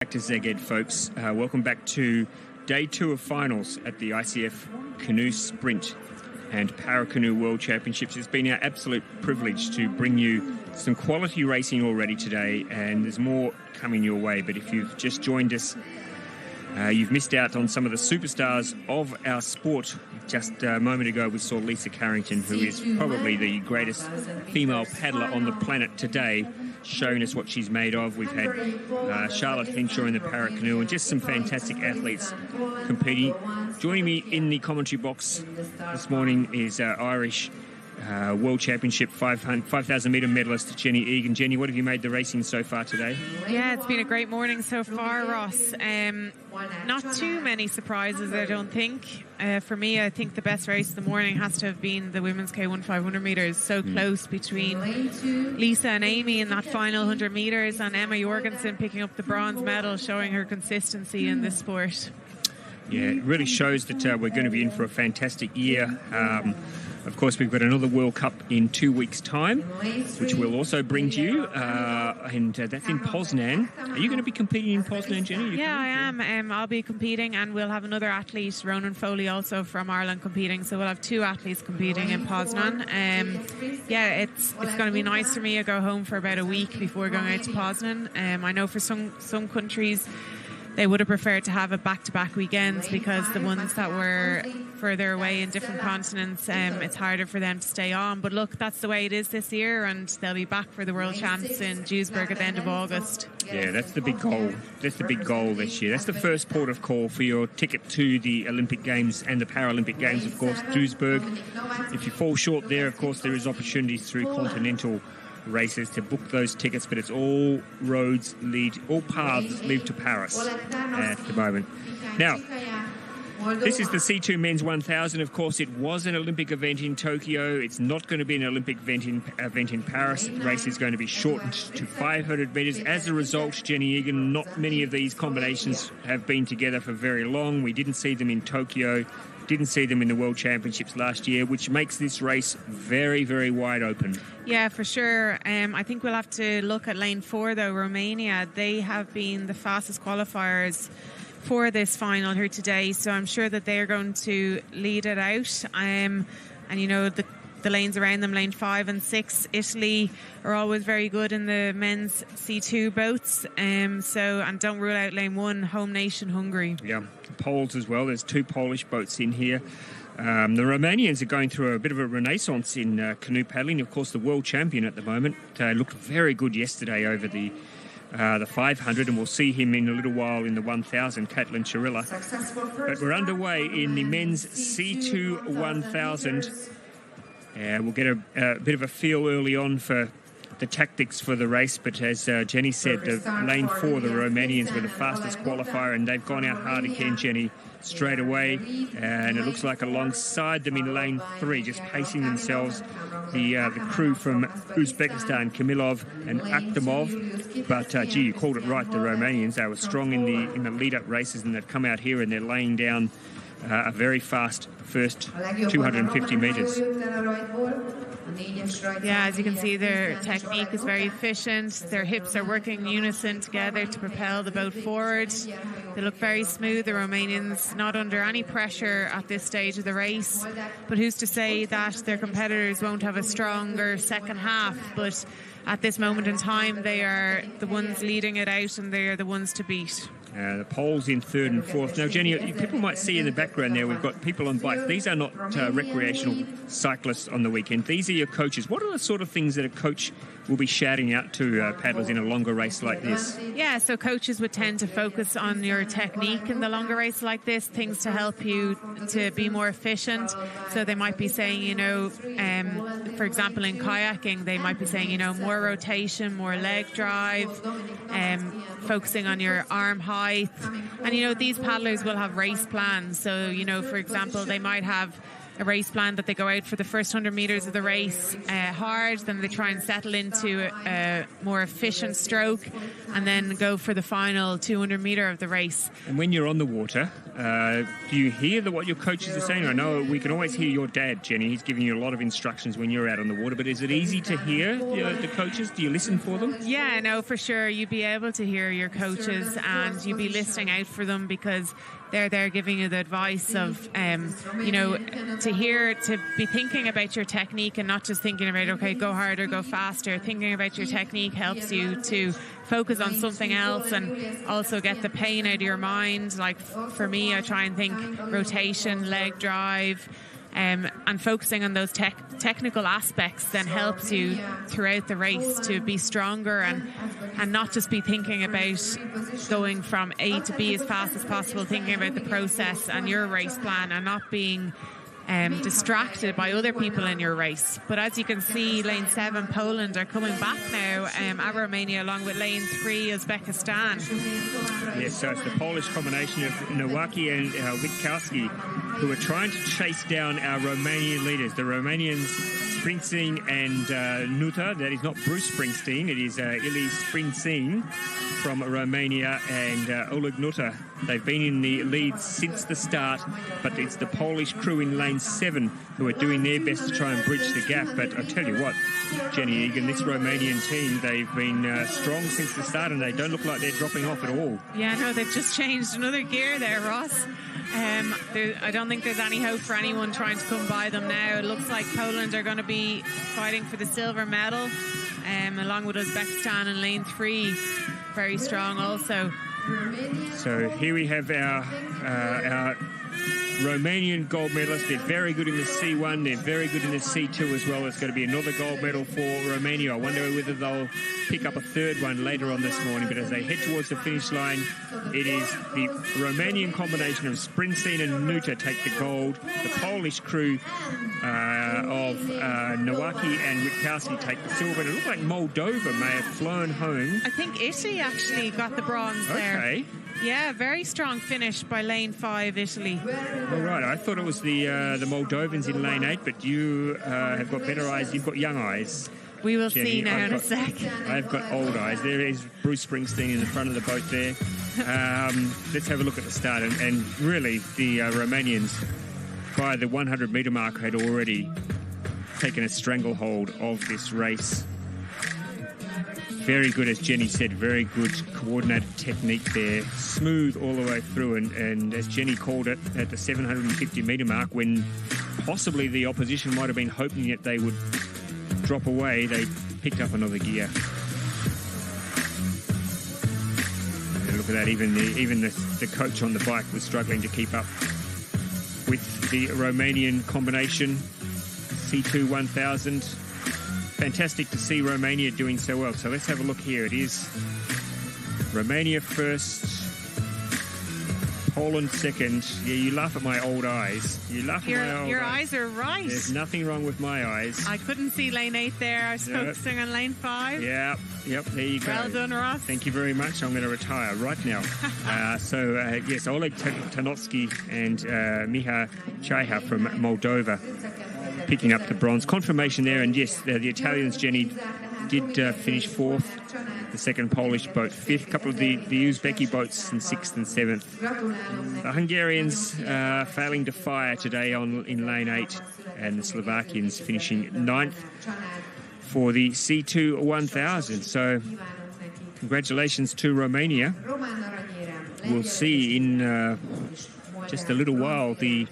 Back to SZEGED, folks. Welcome back to day 2 of finals at the ICF Canoe Sprint and Para Canoe World Championships. It's been our absolute privilege to bring you some quality racing already today, and there's more coming your way. But if you've just joined us, you've missed out on some of the superstars of our sport. Just a moment ago, we saw Lisa Carrington, who is probably the greatest female paddler on the planet today, showing us what she's made of. We've had Charlotte Henshaw in the para canoe and just some fantastic athletes competing. Joining me in the commentary box this morning is Irish World Championship 5,000 metre medalist Jenny Egan. Jenny, what have you made the racing so far today? Yeah, it's been a great morning so far, Ross. Not too many surprises, I don't think. For me, I think the best race of the morning has to have been the women's K1 500 metres. So close between Lisa and Amy in that final 100 metres, and Emma Jorgensen picking up the bronze medal, showing her consistency in this sport. Yeah, it really shows that we're going to be in for a fantastic year. Of course, we've got another World Cup in 2 weeks' time, which we'll also bring to you, and that's in Poznan. Are you going to be competing in Poznan, Jenny? Yeah, I am. I'll be competing, and we'll have another athlete, Ronan Foley, also from Ireland, competing. So we'll have 2 athletes competing in Poznan. Yeah, it's going to be nice for me. I go home for about a week before going out to Poznan. I know for some countries, they would have preferred to have it back-to-back weekends, because the ones that were further away in different continents, it's harder for them to stay on. But look, that's the way it is this year, and they'll be back for the World Champs in Duisburg at the end of August. Yeah, that's the big goal. That's the big goal this year. That's the first port of call for your ticket to the Olympic Games and the Paralympic Games, of course, Duisburg. If you fall short there, of course, there is opportunities through continental races to book those tickets, but it's all paths lead to Paris at the moment. Now, this is the C2 Men's 1000. Of course, it was an Olympic event in Tokyo. It's not going to be an Olympic event in Paris. The race is going to be shortened to 500 metres. As a result, Jenny Egan, not many of these combinations have been together for very long. We didn't see them in Tokyo. Didn't see them in the World Championships last year, which makes this race very, very wide open. Yeah, for sure. I think we'll have to look at lane 4, though. Romania, they have been the fastest qualifiers for this final here today, so I'm sure that they are going to lead it out. And you know, the lanes around them, lane 5 and 6, Italy are always very good in the men's C2 boats. And don't rule out lane 1, home nation Hungary. Yeah, Poles as well. There's 2 Polish boats in here. The Romanians are going through a bit of a renaissance in canoe paddling. Of course, the world champion at the moment looked very good yesterday over the 500, and we'll see him in a little while in the 1000, Caitlin Chirilla. But we're underway in the men's C2 1000. We'll get a bit of a feel early on for the tactics for the race, but as Jenny said, the lane 4, the Romanians were the fastest qualifier, and they've gone out hard again, Jenny, straight away. And it looks like alongside them in lane 3, just pacing themselves, the crew from Uzbekistan, KAMILOV and AKHTAMOV. But you called it right, the Romanians. They were strong in the lead-up races, and they've come out here and they're laying down a very fast first 250 metres. Yeah, as you can see, their technique is very efficient. Their hips are working in unison together to propel the boat forward. They look very smooth. The Romanians not under any pressure at this stage of the race. But who's to say that their competitors won't have a stronger second half? But at this moment in time, they are the ones leading it out, and they are the ones to beat. The Poles in 3rd and 4th. Now, Jenny, people might see in the background there, we've got people on bikes. These are not recreational cyclists on the weekend. These are your coaches. What are the sort of things that a coach will be shouting out to paddlers in a longer race like this? Yeah, so coaches would tend to focus on your technique in the longer race like this, things to help you to be more efficient. So they might be saying, you know, for example, in kayaking, they might be saying, you know, more rotation, more leg drive, focusing on your arm height. And, you know, these paddlers will have race plans. So, you know, for example, they might have race plan that they go out for the first 100 metres of the race hard, then they try and settle into a more efficient stroke, and then go for the final 200 metre of the race. And when you're on the water, do you hear what your coaches are saying? I know we can always hear your dad, Jenny. He's giving you a lot of instructions when you're out on the water, but is it easy to hear the coaches? Do you listen for them? Yeah, no, for sure. You'd be able to hear your coaches and you'd be listening out for them, because they're there giving you the advice of, to be thinking about your technique and not just thinking about, okay, go harder, go faster. Thinking about your technique helps you to focus on something else and also get the pain out of your mind. Like for me, I try and think rotation, leg drive, and focusing on those technical aspects then helps you throughout the race to be stronger and not just be thinking about going from A to B as fast as possible, thinking about the process and your race plan and not being distracted by other people in your race. But as you can see, lane 7 Poland are coming back now at Romania, along with lane 3 Uzbekistan. Yes, so it's the Polish combination of NOWACKI and WITKOWSKI who are trying to chase down our Romanian leaders. The Romanians, SPRINCEAN and NUTA. That is not Bruce Springsteen, it is Ilie SPRINCEAN from Romania and Oleg NUTA. They've been in the lead since the start, but it's the Polish crew in lane 7 who are doing their best to try and bridge the gap. But I tell you what, Jenny Egan, this Romanian team, they've been strong since the start and they don't look like they're dropping off at all. Yeah, no, they've just changed another gear there, Ross. I don't think there's any hope for anyone trying to come by them now. It looks like Poland are going to be fighting for the silver medal, along with Uzbekistan in lane 3. Very strong also. So here we have our Romanian gold medalists. They're very good in the C1. They're very good in the C2 as well. There's going to be another gold medal for Romania. I wonder whether they'll pick up a third one later on this morning. But as they head towards the finish line, it is the Romanian combination of SPRINCEAN and NUTA take the gold. The Polish crew of NOWACKI and WITKOWSKI take the silver. And it looks like Moldova may have flown home. I think Italy actually got the bronze there. Okay. Yeah, very strong finish by lane 5, Italy. All right, I thought it was the Moldovans in lane 8, but you have got better eyes. You've got young eyes. We will Jenny. see now in a sec. I've got old eyes. There is Bruce Springsteen in the front of the boat there. Let's have a look at the start. And really, the Romanians, by the 100-metre mark, had already taken a stranglehold of this race. Very good, as Jenny said, very good coordinated technique there. Smooth all the way through. And as Jenny called it, at the 750-metre mark, when possibly the opposition might have been hoping that they would drop away, they picked up another gear. And look at that, even the coach on the bike was struggling to keep up with the Romanian combination. C2 1000. Fantastic to see Romania doing so well. So let's have a look here. It is Romania first, Poland second. Yeah, you laugh at my old eyes. You laugh at my old Your eyes are right. There's nothing wrong with my eyes. I couldn't see lane 8 there. I was focusing on lane 5. Yeah, yep, there you go. Well done, Ross. Thank you very much. I'm going to retire right now. Yes, Oleg Tarnowski and Mihai CHIHAIA from Moldova picking up the bronze. Confirmation there, and yes, the Italians, Jenny, did finish 4th. The second Polish boat 5th. A couple of the Uzbeki boats in 6th and 7th. The Hungarians failing to fire today in lane 8, and the Slovakians finishing 9th for the C2 1000. So congratulations to Romania. We'll see in just a little while the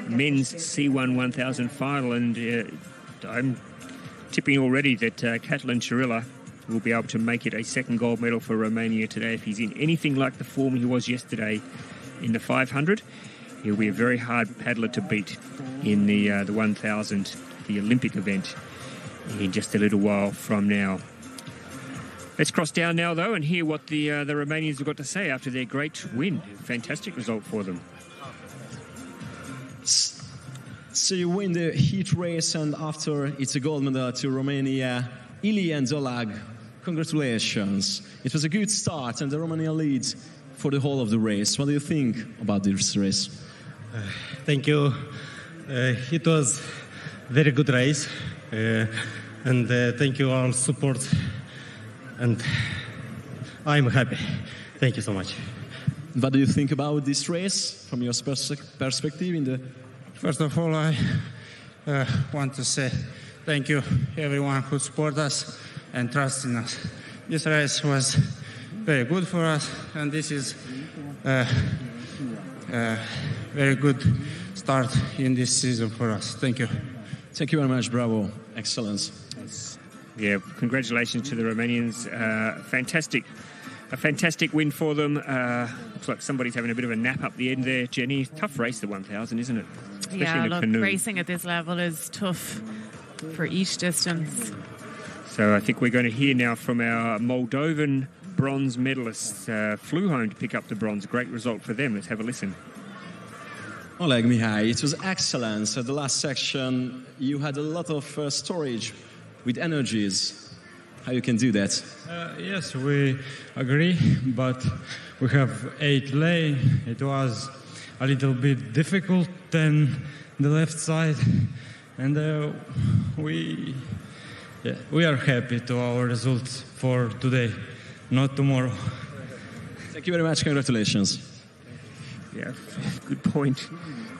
men's C1 1000 final, and I'm tipping already that Catalin Cirila will be able to make it a second gold medal for Romania today. If he's in anything like the form he was yesterday in the 500, he'll be a very hard paddler to beat in the 1000, the Olympic event, in just a little while from now. Let's cross down now, though, and hear what the Romanians have got to say after their great win. Fantastic result for them. So you win the heat race, and after it's a gold medal to Romania. Ilie and Oleg, congratulations. It was a good start, and the Romania leads for the whole of the race. What do you think about this race? Thank you. It was very good race, and thank you all support, and I'm happy. Thank you so much. What do you think about this race from your perspective? First of all, I want to say thank you everyone who support us and trust in us. This race was very good for us, and this is a very good start in this season for us. Thank you. Thank you very much. Bravo. Excellence. Yeah, congratulations to the Romanians. A fantastic win for them. Looks like somebody's having a bit of a nap up the end there, Jenny. Tough race, the 1,000, isn't it? Especially yeah, in a look, canoe. Racing at this level is tough for each distance. So I think we're going to hear now from our Moldovan bronze medalists. Flew home to pick up the bronze. Great result for them. Let's have a listen. Oleg, Mihai, it was excellent. So the last section, you had a lot of storage with energies. How you can do that? Yes, we agree, but we have 8 lane. It was a little bit difficult than the left side, and we are happy to our results for today, not tomorrow. Thank you very much. Congratulations. Yeah, good point.